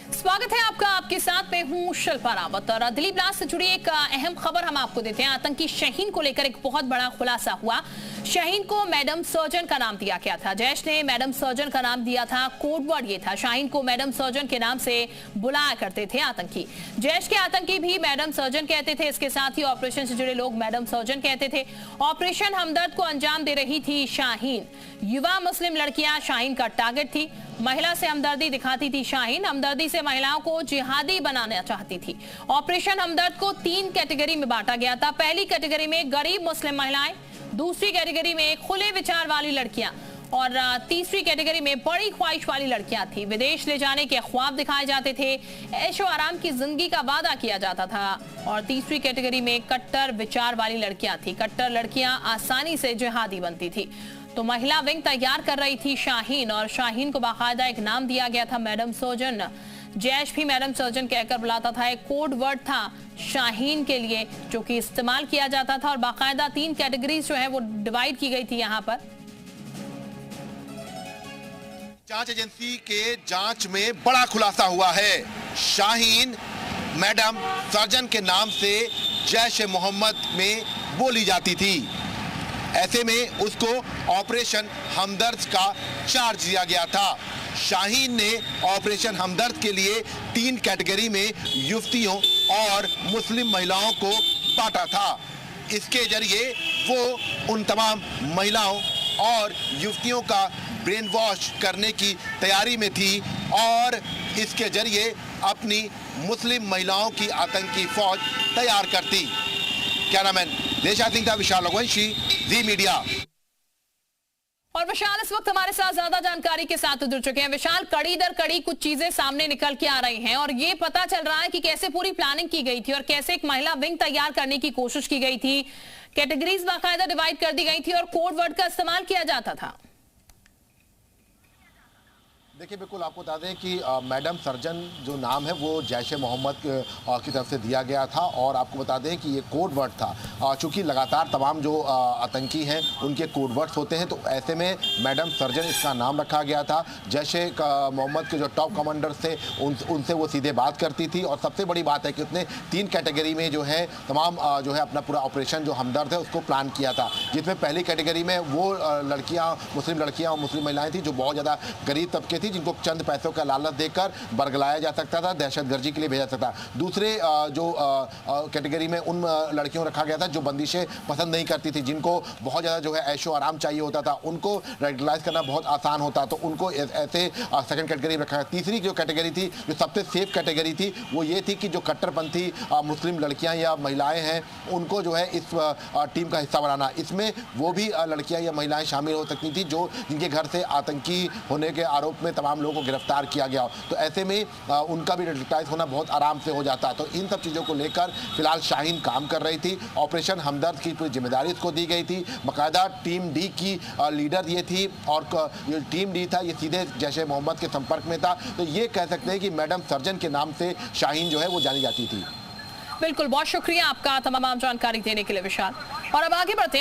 स्वागत है आपका। आपके साथ में हूं शिल्पा रावत और दिल्ली ब्लास्ट से जुड़ी एक अहम खबर हम आपको देते हैं। आतंकी शाहीन को लेकर एक बहुत बड़ा खुलासा हुआ। शाहीन को मैडम सर्जन का नाम दिया गया था। जैश ने मैडम सर्जन का नाम दिया था। कोडवर्ड ये था। शाहीन को मैडम सर्जन के नाम से बुलाया करते थे आतंकी। जैश के आतंकी भी मैडम सर्जन कहते थे। इसके साथ ही ऑपरेशन से जुड़े लोग मैडम सर्जन कहते थे। ऑपरेशन हमदर्द को अंजाम दे रही थी शाहीन। युवा मुस्लिम लड़कियां शाहीन का टारगेट थी। महिला से हमदर्दी दिखाती थी शाहीन। हमदर्दी से महिलाओं को जिहादी बनाना चाहती थी। ऑपरेशन हमदर्द को 3 कैटेगरी में बांटा गया था। पहली कैटेगरी में गरीब मुस्लिम महिलाएं, दूसरी कैटेगरी में खुले विचार वाली लड़कियां और तीसरी कैटेगरी में बड़ी ख्वाहिश वाली लड़कियां थी। विदेश ले जाने के ख्वाब दिखाए जाते थे। ऐशो आराम की जिंदगी का वादा किया जाता था। और तीसरी कैटेगरी में कट्टर विचार वाली लड़कियां थी। कट्टर लड़कियां आसानी से जिहादी बनती थी। तो महिला विंग तैयार कर रही थी शाहीन और शाहीन को बाकायदा एक नाम दिया गया था मैडम सर्जन। जैश भी मैडम सर्जन कहकर बुलाता था। एक कोड वर्ड था शाहीन के लिए जो कि इस्तेमाल किया जाता था और बाकायदा 3 कैटेगरीज जो है वो डिवाइड की गई थी। यहाँ पर जांच एजेंसी के जांच में बड़ा खुलासा हुआ है। शाहीन मैडम सर्जन के नाम से जैश ए मोहम्मद में बोली जाती थी। ऐसे में उसको ऑपरेशन हमदर्द का चार्ज दिया गया था। शाहीन ने ऑपरेशन हमदर्द के लिए 3 कैटेगरी में युवतियों और मुस्लिम महिलाओं को बांटा था। इसके जरिए वो उन तमाम महिलाओं और युवतियों का ब्रेन वॉश करने की तैयारी में थी और इसके जरिए अपनी मुस्लिम महिलाओं की आतंकी फौज तैयार करती। क्या नाम है? देशा सिंह था, विशाल रघुवंशी, जी मीडिया। और विशाल इस वक्त हमारे साथ ज्यादा जानकारी के साथ जुड़ चुके हैं। विशाल, कड़ी दर कड़ी कुछ चीजें सामने निकल के आ रही हैं और ये पता चल रहा है कि कैसे पूरी प्लानिंग की गई थी और कैसे एक महिला विंग तैयार करने की कोशिश की गई थी। कैटेगरीज बाकायदा डिवाइड कर दी गई थी और कोड वर्ड का इस्तेमाल किया जाता था। देखिए, बिल्कुल आपको बता दें कि मैडम सर्जन जो नाम है वो जैश ए मोहम्मद की तरफ से दिया गया था और आपको बता दें कि ये कोड वर्ड था। चूंकि लगातार तमाम जो आतंकी हैं उनके कोड वर्ड्स होते हैं, तो ऐसे में मैडम सर्जन इसका नाम रखा गया था। जैश ए मोहम्मद के जो टॉप कमांडर्स थे उनसे वो सीधे बात करती थी और सबसे बड़ी बात है कि उसने 3 कैटेगरी में जो है तमाम जो है अपना पूरा ऑपरेशन जो हमदर्द है उसको प्लान किया था। जिसमें पहली कैटेगरी में वो लड़कियाँ, मुस्लिम लड़कियाँ और मुस्लिम महिलाएँ थी जो बहुत ज़्यादा गरीब तबके थी, जिनको चंद पैसों का लालच देकर बरगलाया जा सकता था, दहशतगर्दी के लिए भेजा सकता था। दूसरे जो कैटेगरी में उन लड़कियों रखा गया था जो बंदिशें पसंद नहीं करती थी, जिनको बहुत ज़्यादा जो है ऐशो आराम चाहिए होता था, उनको रेगुलराइज करना बहुत आसान होता, तो उनको ऐसे सेकंड कैटेगरी में रखा गया। तीसरी जो कैटेगरी थी, जो सबसे सेफ कैटेगरी थी, वो ये थी कि जो कट्टरपंथी मुस्लिम लड़कियाँ या महिलाएँ हैं उनको जो है इस टीम का हिस्सा बनाना। इसमें वो भी लड़कियाँ या महिलाएँ शामिल हो सकती थी जो जिनके घर से आतंकी होने के आरोप में तमाम लोगों को गिरफ्तार किया गया। तो ऐसे में उनका भी डिटेक्टाइज होना बहुत आराम से हो जाता। तो इन सब चीज़ों को लेकर फिलहाल शाहीन काम कर रही थी। ऑपरेशन हमदर्द की पूरी जिम्मेदारी इसको दी गई थी। बाकायदा टीम डी की लीडर ये थी और ये टीम डी था, ये सीधे जैश ए मोहम्मद के संपर्क में था। तो ये कह सकते हैं कि मैडम सर्जन के नाम से शाहीन जो है वो जानी जाती थी। बिल्कुल, बहुत शुक्रिया आपका तमाम जानकारी देने के लिए विशाल। और अब आगे बढ़ते हैं।